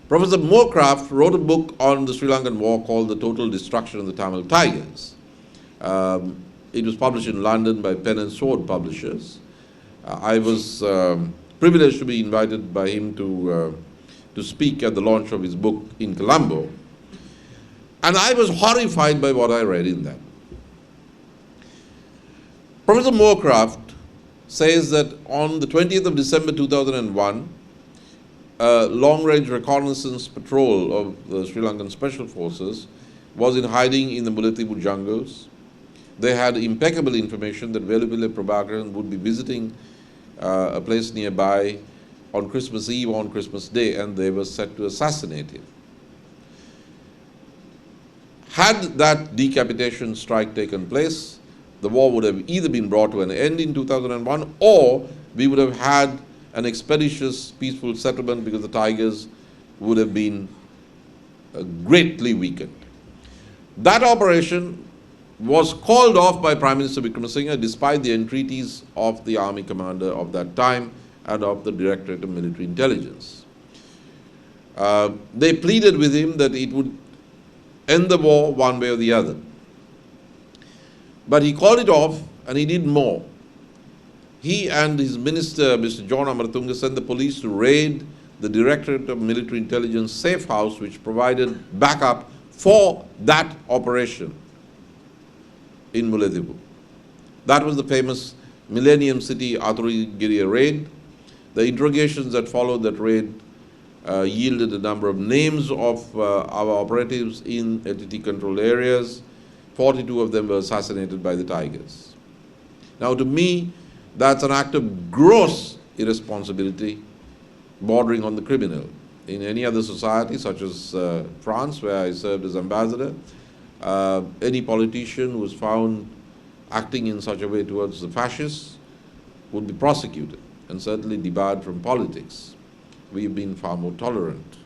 Professor Moorcraft wrote a book on the Sri Lankan War called The Total Destruction of the Tamil Tigers. It was published in London by Pen and Sword Publishers. I was privileged to be invited by him to speak at the launch of his book in Colombo. And I was horrified by what I read in that. Professor Moorcraft says that on the 20th of December 2001, a long-range reconnaissance patrol of the Sri Lankan Special Forces was in hiding in the Mullaitivu jungles. They had impeccable information that Velupille Prabhakaran would be visiting a place nearby on Christmas Eve or on Christmas Day, and they were set to assassinate him. Had that decapitation strike taken place, the war would have either been brought to an end in 2001, or we would have had an expeditious, peaceful settlement, because the Tigers would have been greatly weakened. That operation was called off by Prime Minister Wickremesinghe despite the entreaties of the army commander of that time and of the Directorate of Military Intelligence. They pleaded with him that it would end the war one way or the other. But he called it off, and he did more. He and his minister, Mr. John Amaratunga, sent the police to raid the Directorate of Military Intelligence safe house, which provided backup for that operation in Mullaitivu. That was the famous Millennium City Athurigiriya raid. The interrogations that followed that raid yielded a number of names of our operatives in LTT-controlled areas. 42 of them were assassinated by the Tigers. Now, to me, that's an act of gross irresponsibility bordering on the criminal. In any other society, such as France, where I served as ambassador, any politician who was found acting in such a way towards the fascists would be prosecuted and certainly debarred from politics. We've been far more tolerant.